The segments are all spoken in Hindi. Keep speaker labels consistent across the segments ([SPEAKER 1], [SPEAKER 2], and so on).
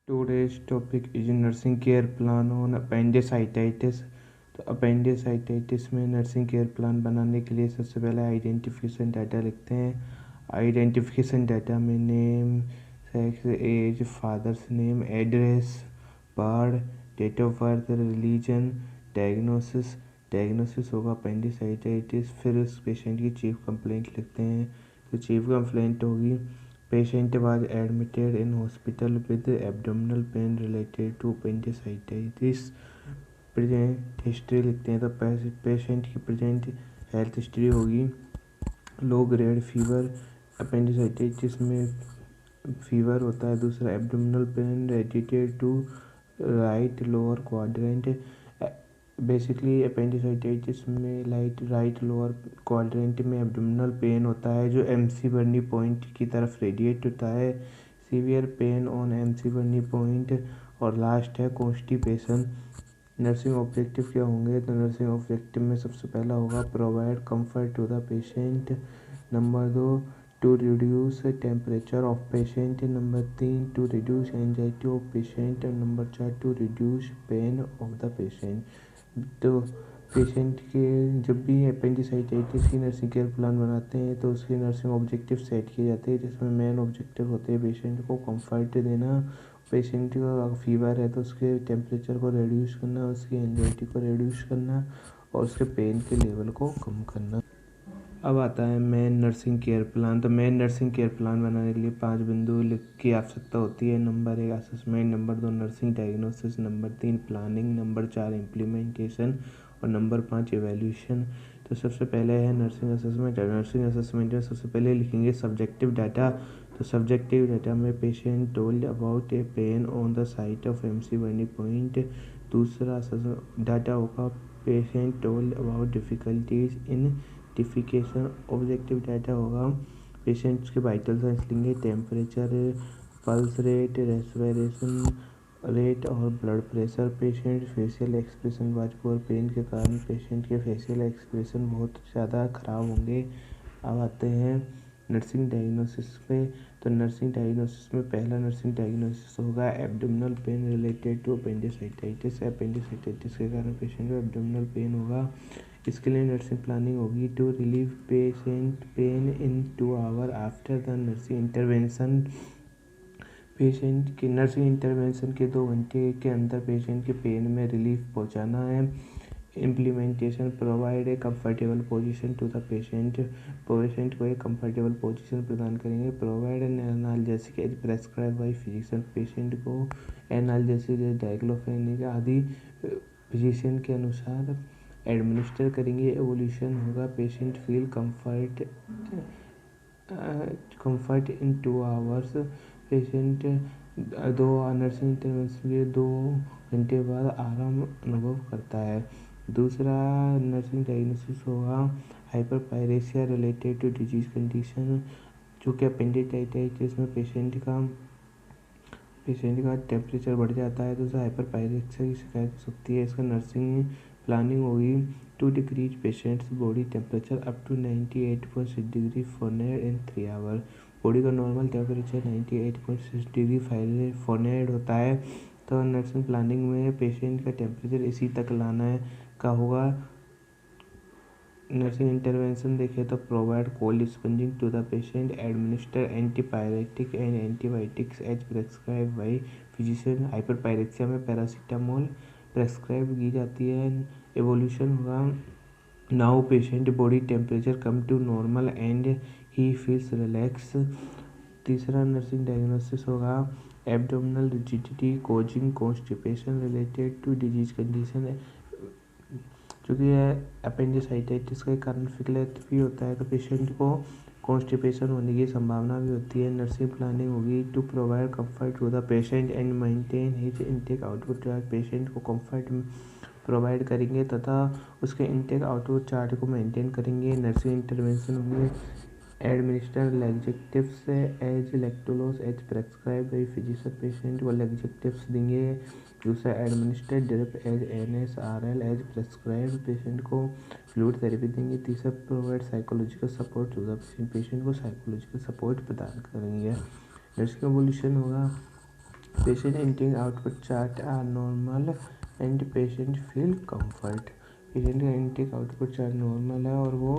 [SPEAKER 1] Today's topic is nursing care plan on appendicitis। तो appendicitis में नर्सिंग केयर प्लान बनाने के लिए सबसे पहले आइडेंटिफिकेशन डाटा लिखते हैं। आइडेंटिफिकेशन डाटा में name, sex, age, father's name, address, birth, date of birth, religion, diagnosis होगा appendicitis। फिर उस पेशेंट की चीफ कंप्लेंट लिखते हैं। तो चीफ कंप्लेंट होगी patient was admitted in hospital with abdominal pain related to appendicitis। Present history लिखते हैं। तो पेशेंट की प्रेजेंट हेल्थ हिस्ट्री होगी लो ग्रेड फीवर, appendicitis में फीवर होता है। दूसरा abdominal pain related to right lower quadrant. Basically appendicitis में राइट लोअर क्वाड्रेंट में एब्डोमिनल पेन होता है जो MC बर्नी पॉइंट की तरफ रेडिएट होता है। Severe pain on MC Burney point. और लास्ट है कॉन्स्टिपेशन। नर्सिंग ऑब्जेक्टिव क्या होंगे? तो नर्सिंग ऑब्जेक्टिव में सबसे पहला होगा provide comfort to the patient. Number 2 to reduce temperature of patient. Number 3 to reduce anxiety of patient. Number 4 to reduce pain of the patient. तो पेशेंट के जब भी appendicitis की नर्सिंग केयर प्लान बनाते हैं तो उसके नर्सिंग ऑब्जेक्टिव सेट किए जाते हैं, जिसमें मेन ऑब्जेक्टिव होते हैं पेशेंट को कंफर्ट देना, पेशेंट को फीवर है तो उसके टेम्परेचर को रिड्यूस करना, उसकी एंजाइटी को रिड्यूस करना और उसके पेन के लेवल को कम करना। अब आता है मेन नर्सिंग केयर प्लान। तो मेन नर्सिंग केयर प्लान बनाने के लिए 5 बिंदु की आवश्यकता होती है। Number 1 assessment, number 2 nursing diagnosis, number 3 planning, number 4 implementation और नंबर 5 एवेल्यूशन। तो सबसे पहले है नर्सिंग असेसमेंट। नर्सिंग असेसमेंट में सबसे पहले लिखेंगे सब्जेक्टिव डाटा। तो सब्जेक्टिव डाटा में patient told about a pain on the site of MC Burney point. दूसरा डाटा होगा patient told about difficulties in defecation. Objective data होगा पेशेंट्स के वाइटल साइंस लेंगे, temperature, pulse rate, respiration rate और blood pressure. Patient facial expression वाजपेयी पेन के कारण पेशेंट के फेशियल एक्सप्रेशन बहुत ज़्यादा ख़राब होंगे। अब आते हैं नर्सिंग डायग्नोसिस पे। तो नर्सिंग डायग्नोसिस में पहला नर्सिंग डायग्नोसिस होगा abdominal pain related to appendicitis। appendicitis के कारण पेशेंट को एब्डोमिनल पेन होगा। इसके लिए नर्सिंग प्लानिंग होगी to relieve patient pain in 2 hour after the nursing intervention. Patient के नर्सिंग इंटरवेंशन के 2 घंटे के अंदर पेशेंट के पेन में रिलीफ पहुंचाना है। Implementation provide a comfortable position to the patient. Patient को एक कंफर्टेबल पोजीशन प्रदान करेंगे। Provide an analgesic as prescribe by physician. Patient को एनाल्जेसिक, डाइक्लोफेनेक आदि फिजिशियन के अनुसार एडमिनिस्टर करेंगे। एवोल्यूशन होगा patient feel comfort in 2 hours. Patient 2 nursing intervention के 2 घंटे बाद आराम अनुभव करता है। दूसरा नर्सिंग डायग्नोसिस होगा हाइपरपायरेसिया रिलेटेड टू डिजीज कंडीशन, जो कि appendicitis में पेशेंट का टेम्परेचर बढ़ जाता है तो उसे हाइपरपायरेसिया की शिकायत हो सकती है। इसका नर्सिंग प्लानिंग होगी to decrease patient's body temperature up to 98.6 degree Fahrenheit in 3 hour. Body का नॉर्मल टेम्परेचर 98.6 डिग्री फ़ारेनहाइट होता है। तो नर्सिंग प्लानिंग में पेशेंट का टेम्परेचर इसी तक लाना का होगा। नर्सिंग इंटरवेंशन देखें तो provide cold sponging to the patient, administer antipyretic and antibiotics as prescribe by physician. Hyperpyrexia में पैरासीटामोल प्रेस्क्राइब की जाती है। एवोल्यूशन होगा now patient body temperature come to normal and he feels relax. तीसरा नर्सिंग डायग्नोसिस होगा abdominal rigidity causing constipation related to disease condition. क्योंकि appendicitis के कारण फिक्लेट भी होता है तो पेशेंट को कॉन्स्टिपेशन होने की संभावना भी होती है। नर्सिंग प्लानिंग होगी to provide comfort to the patient and maintain his intake output chart. Patient को कंफर्ट प्रोवाइड करेंगे तथा उसके इनटेक आउटपुट चार्ट को मेंटेन करेंगे। नर्सिंग इंटरवेंशन होंगे administer laxatives as lactulose as prescribe by physician. Patient को लैक्सेटिव्स देंगे। दूसरा administer drip as NSRL as prescribe. Patient को फ्लूइड थेरेपी देंगे। तीसरा provide psychological support to the patient. Patient को साइकोलॉजिकल सपोर्ट प्रदान करेंगे। नर्सिंग एवोल्यूशन होगा Patient intake output chart are normal and patient feel comfort. Patient का इनटेक आउटपुट चार्ट नॉर्मल है और वो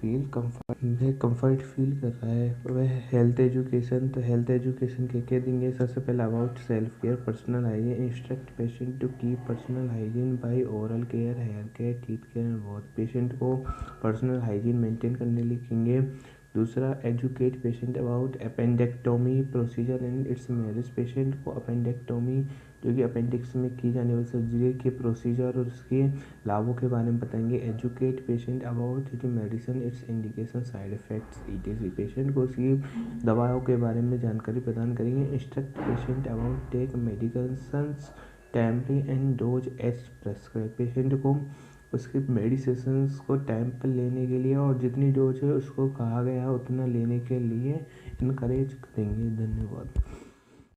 [SPEAKER 1] कंफर्ट फील कर रहा है। वह हेल्थ एजुकेशन, तो हेल्थ एजुकेशन क्या देंगे। सबसे पहले about self care, personal hygiene, instruct patient to keep personal hygiene by oral care, hair care, teeth care and wash. Patient को पर्सनल हाइजीन मेंटेन करने लिखेंगे। दूसरा, educate patient about appendectomy procedure and its merits. Patient को अपेंडेक्टोमी जो कि अपेंडिक्स में की जाने वाली सर्जरी के प्रोसीजर और उसके लाभों के बारे में बताएंगे। Educate patient about the medicine, its indication, side effects ETC. Patient को उसकी दवाओं के बारे में जानकारी प्रदान करेंगे। Instruct patient about take medications timely and dose as prescribe. Patient को उसके मेडिसिशंस को टाइम पर लेने के लिए और जितनी डोज है उसको कहा गया है उतना लेने के लिए इनकरेज करेंगे। धन्यवाद।